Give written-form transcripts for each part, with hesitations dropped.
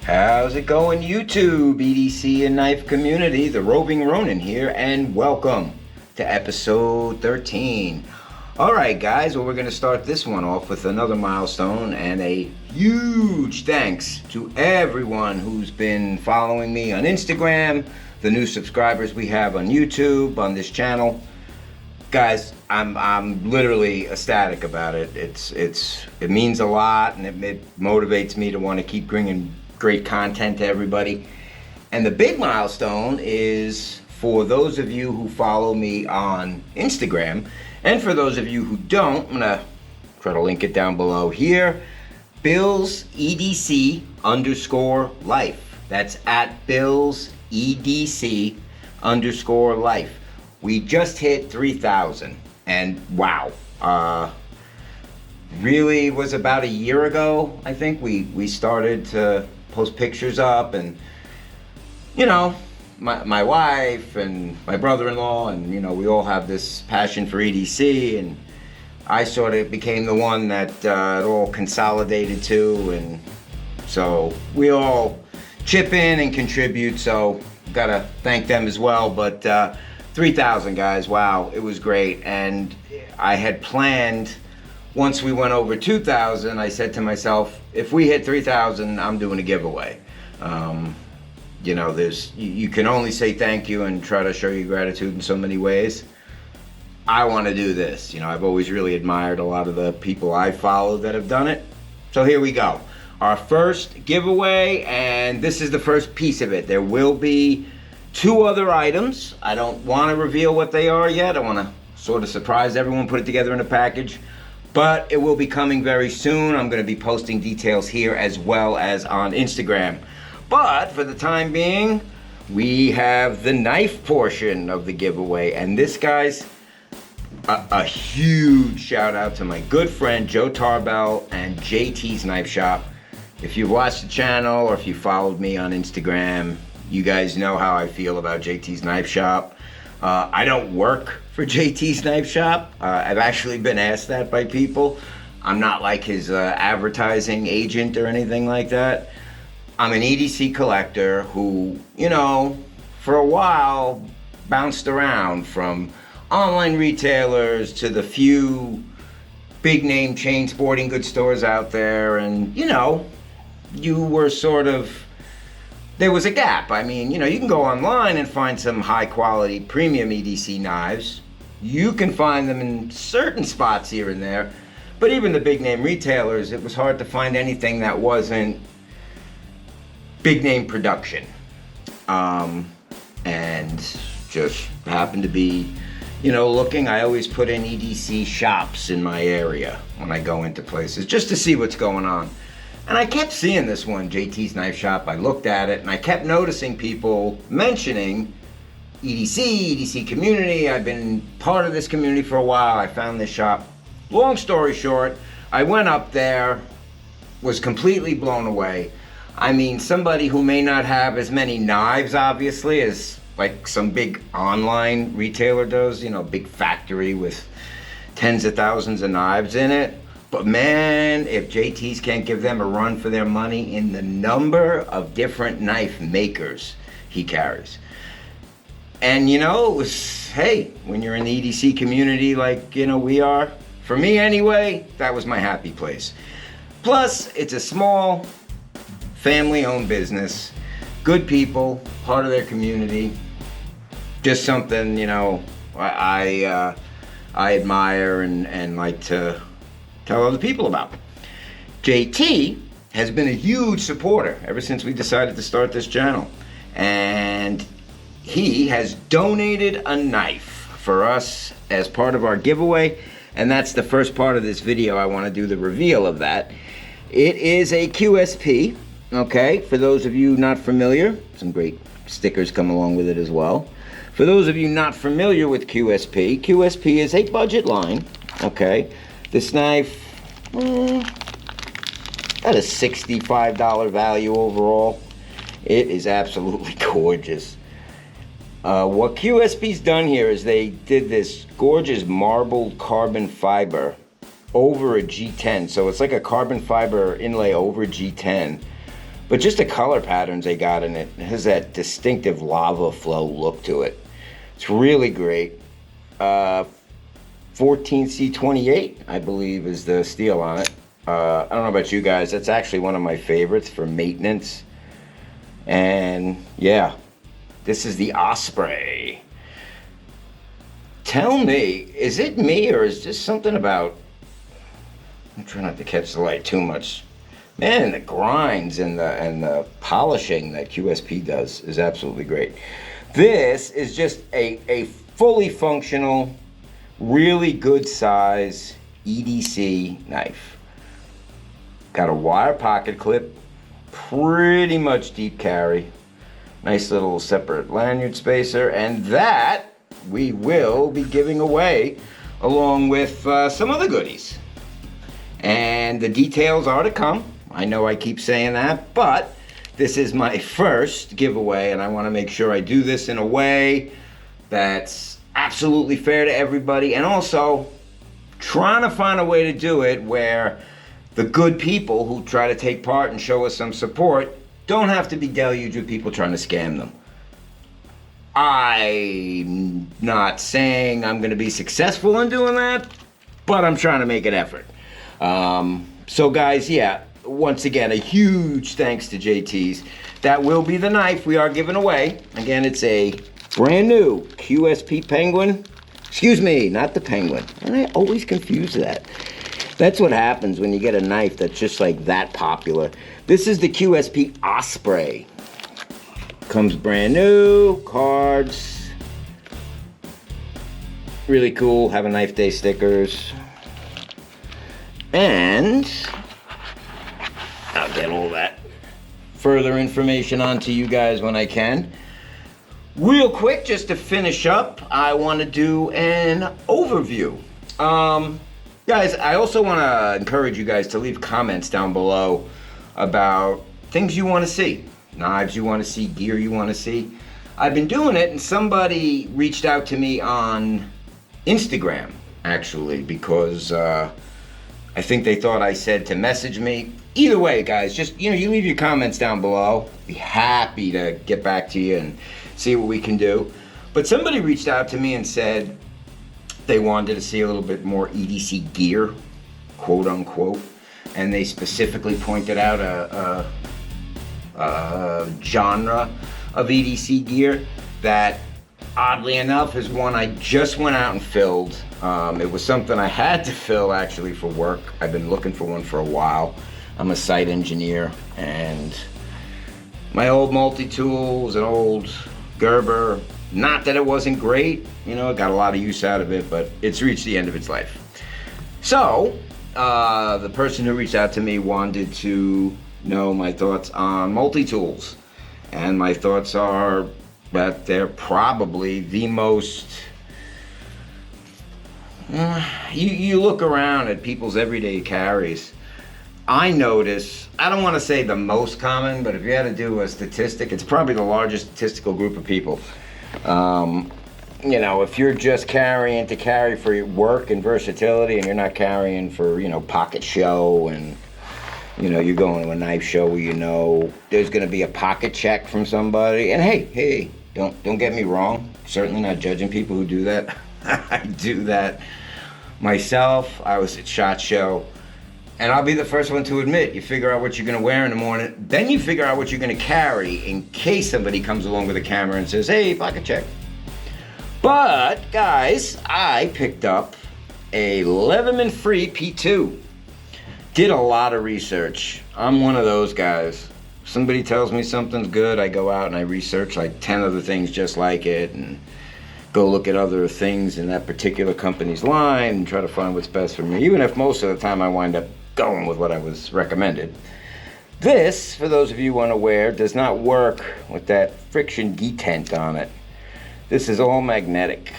How's it going, YouTube, EDC and knife community? The Roving Ronin here, and welcome to episode 13. Alright guys, well, we're going to start this one off with another milestone and a huge thanks to everyone who's been following me on Instagram, the new subscribers we have on YouTube, on this channel. Guys, I'm literally ecstatic about it. It means a lot, and it motivates me to want to keep bringing great content to everybody. And the big milestone is for those of you who follow me on Instagram, and for those of you who don't, I'm gonna try to link it down below here. Bill's EDC _life. That's at Bill's EDC _life. We just hit 3,000, and wow, really was about a year ago. I think we started to post pictures up, and you know, my wife and my brother-in-law, and you know, we all have this passion for EDC, and I sort of became the one that it all consolidated to, and so we all chip in and contribute, so gotta thank them as well. But 3,000 guys, wow, it was great. And I had planned, once we went over 2,000, I said to myself, if we hit 3,000, I'm doing a giveaway. You know, you can only say thank you and try to show your gratitude in so many ways. I want to do this. You know, I've always really admired a lot of the people I follow that have done it. So here we go. Our first giveaway, and this is the first piece of it. There will be 2 other items. I don't want to reveal what they are yet. I want to sort of surprise everyone, put it together in a package. But it will be coming very soon. I'm going to be posting details here as well as on Instagram. But for the time being, we have the knife portion of the giveaway. And this, guys, a huge shout out to my good friend Joe Tarbell and JT's Knife Shop. If you've watched the channel or if you followed me on Instagram, you guys know how I feel about JT's Knife Shop. I don't work for JT's Knife Shop. I've actually been asked that by people. I'm not like his advertising agent or anything like that. I'm an EDC collector who, you know, for a while bounced around from online retailers to the few big name chain sporting goods stores out there. And, you know, you were sort of, there was a gap. I mean, you know, you can go online and find some high quality premium EDC knives. You can find them in certain spots here and there, but even the big name retailers, it was hard to find anything that wasn't big name production. And just happened to be, you know, looking. I always put in EDC shops in my area when I go into places just to see what's going on. And I kept seeing this one, JT's Knife Shop. I looked at it and I kept noticing people mentioning EDC community. I've been part of this community for a while. I found this shop. Long story short, I went up there, was completely blown away. I mean, somebody who may not have as many knives, obviously, as like some big online retailer does, you know, big factory with tens of thousands of knives in it. But man, if JT's can't give them a run for their money in the number of different knife makers he carries. And you know, it was, hey, when you're in the EDC community like, you know, we are, for me anyway, that was my happy place. Plus, it's a small, family-owned business, good people, part of their community. Just something, you know, I admire and like to tell other people about. JT has been a huge supporter ever since we decided to start this channel. And he has donated a knife for us as part of our giveaway. And that's the first part of this video. I want to do the reveal of that. It is a QSP, okay? For those of you not familiar, some great stickers come along with it as well. For those of you not familiar with QSP, QSP is a budget line, okay? This knife, at a $65 value overall. It is absolutely gorgeous. What QSP's done here is they did this gorgeous marbled carbon fiber over a G10. So it's like a carbon fiber inlay over G10 But just the color patterns they got in it, it has that distinctive lava flow look to it. It's really great. 14C28, I believe, is the steel on it. I don't know about you guys, that's actually one of my favorites for maintenance. And yeah, this is the Osprey. Tell me, is it me or is this something about, I'm trying not to catch the light too much. Man, the grinds and the polishing that QSP does is absolutely great. This is just a fully functional, really good size EDC knife. Got a wire pocket clip, pretty much deep carry, nice little separate lanyard spacer, and that we will be giving away along with some other goodies. And the details are to come. I know I keep saying that, but this is my first giveaway, and I want to make sure I do this in a way that's absolutely fair to everybody, and also trying to find a way to do it where the good people who try to take part and show us some support don't have to be deluged with people trying to scam them. I'm not saying I'm going to be successful in doing that, but I'm trying to make an effort. So guys, yeah, once again, a huge thanks to JT's. That will be the knife we are giving away. Again, it's a brand new QSP Penguin. Excuse me, not the Penguin. I always confuse that. That's what happens when you get a knife that's just like that popular. This is the QSP Osprey. Comes brand new, cards. Really cool, have a knife day stickers. And I'll get all that further information onto you guys when I can. Real quick, just to finish up, I want to do an overview. Guys, I also want to encourage you guys to leave comments down below about things you want to see. Knives you want to see, gear you want to see. I've been doing it, and somebody reached out to me on Instagram, actually, because I think they thought I said to message me. Either way, guys, just, you leave your comments down below. Be happy to get back to you and see what we can do. But somebody reached out to me and said they wanted to see a little bit more EDC gear, quote unquote, and they specifically pointed out a genre of EDC gear that, oddly enough, is one I just went out and filled. It was something I had to fill actually for work. I've been looking for one for a while. I'm a site engineer, and my old multi-tool was an old Gerber. Not that it wasn't great, I got a lot of use out of it, but it's reached the end of its life. So, the person who reached out to me wanted to know my thoughts on multi-tools. And my thoughts are that they're probably the most... you look around at people's everyday carries. I notice, I don't want to say the most common, but if you had to do a statistic, it's probably the largest statistical group of people. If you're just carrying to carry for your work and versatility, and you're not carrying for, pocket show, and, you're going to a knife show where there's going to be a pocket check from somebody. And hey, don't get me wrong. Certainly not judging people who do that. I do that myself. I was at SHOT Show. And I'll be the first one to admit, you figure out what you're going to wear in the morning, then you figure out what you're going to carry in case somebody comes along with a camera and says, hey, pocket check. But, guys, I picked up a Leatherman Free P2. Did a lot of research. I'm one of those guys. Somebody tells me something's good, I go out and I research like 10 other things just like it, and go look at other things in that particular company's line and try to find what's best for me, even if most of the time I wind up going with what I was recommended. This, for those of you unaware, does not work with that friction detent on it. This is all magnetic.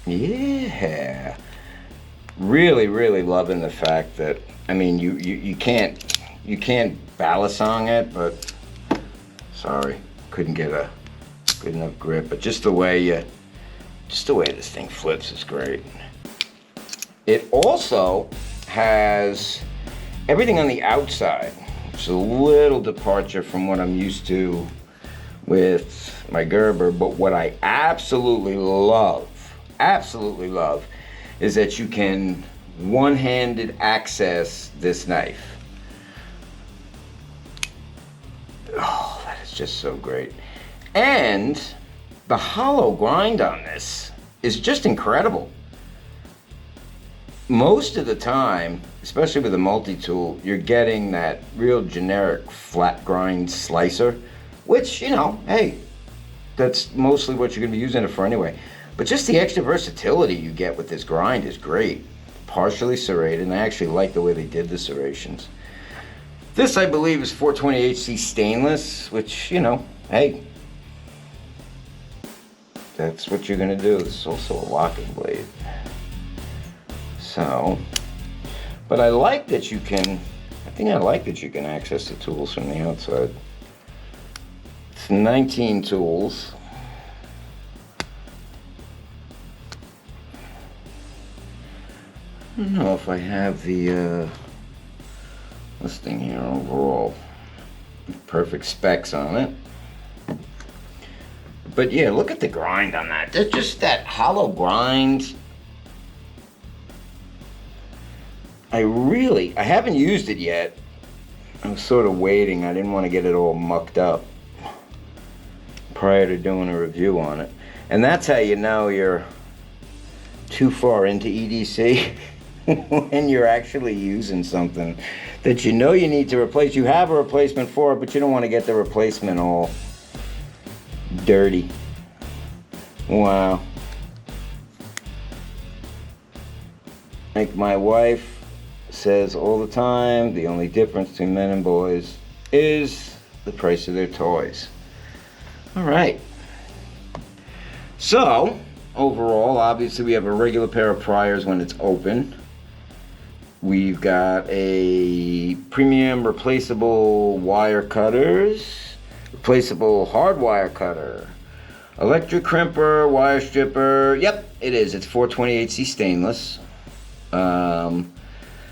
Yeah. Really, really loving the fact that, you can't balisong it, but sorry, couldn't get a good enough grip, but just the way this thing flips is great. It also has everything on the outside It's a little departure from what I'm used to with my Gerber, but what I absolutely love, is that you can one-handed access this knife. Oh, that is just so great. And the hollow grind on this is just incredible. Most of the time, especially with a multi-tool, you're getting that real generic flat grind slicer, which, you know, hey, that's mostly what you're going to be using it for anyway. But just the extra versatility you get with this grind is great. Partially serrated, and I actually like the way they did the serrations. This, I believe, is 420HC stainless, which, you know, hey, that's what you're going to do. This is also a locking blade. So, but I like that you can, I like that you can access the tools from the outside. It's 19 tools. I don't know if I have the listing here overall. Perfect specs on it. But yeah, look at the grind on that. There's just that hollow grind. I haven't used it yet. I'm sort of waiting. I didn't want to get it all mucked up prior to doing a review on it. And that's how you know you're too far into EDC when you're actually using something that you know you need to replace. You have a replacement for it, but you don't want to get the replacement all dirty. Wow. Like my wife says all the time, the only difference between men and boys is the price of their toys. All right. So, overall, obviously we have a regular pair of pliers when it's open. We've got a premium replaceable wire cutters, replaceable hard wire cutter, electric crimper, wire stripper. Yep, it is. It's 420HC stainless.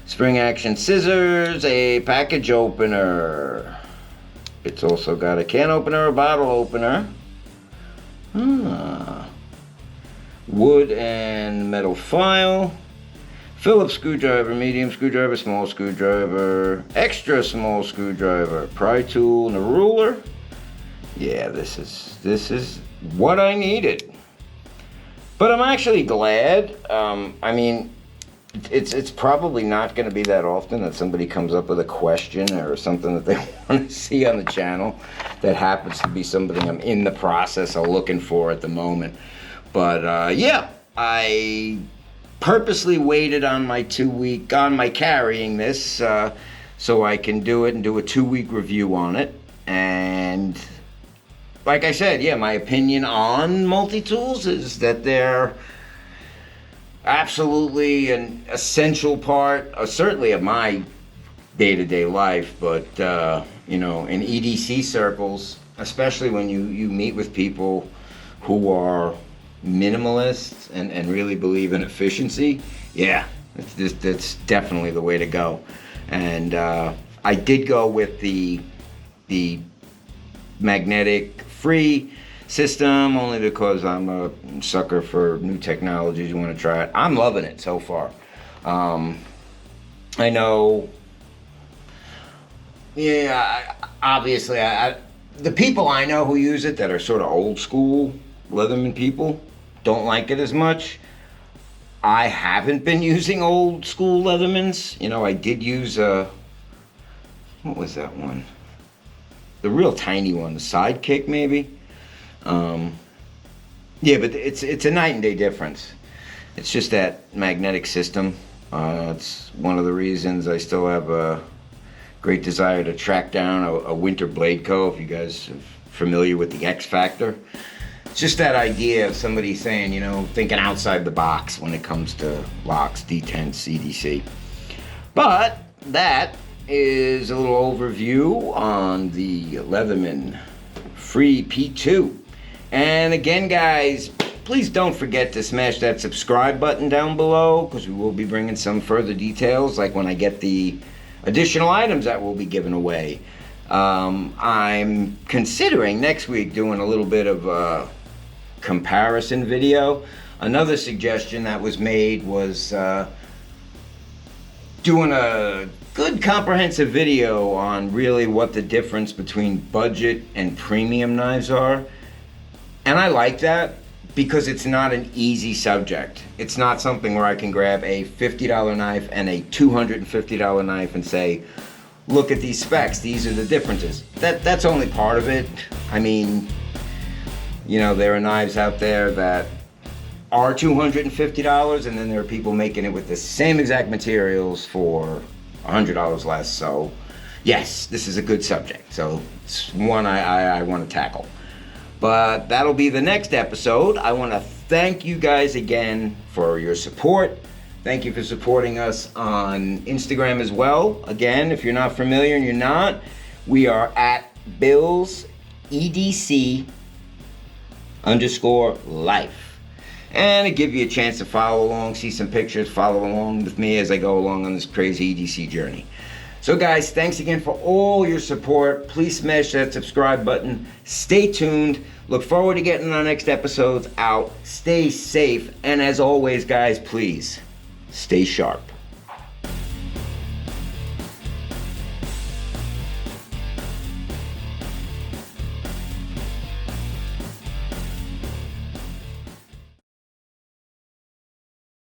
Spring action scissors, a package opener. It's also got a can opener, a bottle opener. Wood and metal file. Phillips screwdriver, medium screwdriver, small screwdriver, extra small screwdriver, pry tool, and a ruler. Yeah, this is what I needed. But I'm actually glad. I mean, it's probably not going to be that often that somebody comes up with a question or something that they want to see on the channel that happens to be something I'm in the process of looking for at the moment. But yeah, I purposely waited on my carrying this so I can do it and do a 2-week review on it. And like I said, yeah, my opinion on multi-tools is that they're absolutely an essential part, certainly of my day-to-day life, but you know, in EDC circles, especially when you meet with people who are minimalists and really believe in efficiency, yeah, that's definitely the way to go. And I did go with the magnetic free system only because I'm a sucker for new technologies. You want to try it. I'm loving it so far. I know, yeah, obviously the people I know who use it that are sort of old school Leatherman people don't like it as much. I haven't been using old school Leathermans. You know, I did use what was that one? The real tiny one, the Sidekick maybe. Yeah, but it's a night and day difference. It's just that magnetic system. It's one of the reasons I still have a great desire to track down a winter blade co. If you guys are familiar with the X Factor, it's just that idea of somebody saying, you know, thinking outside the box when it comes to locks, detents, CDC. But that is a little overview on the Leatherman Free P2. And again, guys, please don't forget to smash that subscribe button down below, because we will be bringing some further details, like when I get the additional items that will be given away. I'm considering next week doing a little bit of a comparison video. Another suggestion that was made was doing a good comprehensive video on really what the difference between budget and premium knives are. And I like that because it's not an easy subject. It's not something where I can grab a $50 knife and a $250 knife and say, look at these specs, these are the differences. That's only part of it. I mean, you know, there are knives out there that are $250, and then there are people making it with the same exact materials for $100 less. So yes, this is a good subject, so it's one I want to tackle. But that'll be the next episode. I want to thank you guys again for your support. Thank you for supporting us on Instagram as well. Again, if you're not familiar and you're not, we are at Bills EDC_life. And it gives you a chance to follow along, see some pictures, follow along with me as I go along on this crazy EDC journey. So guys, thanks again for all your support. Please smash that subscribe button. Stay tuned. Look forward to getting our next episodes out. Stay safe. And as always, guys, please stay sharp.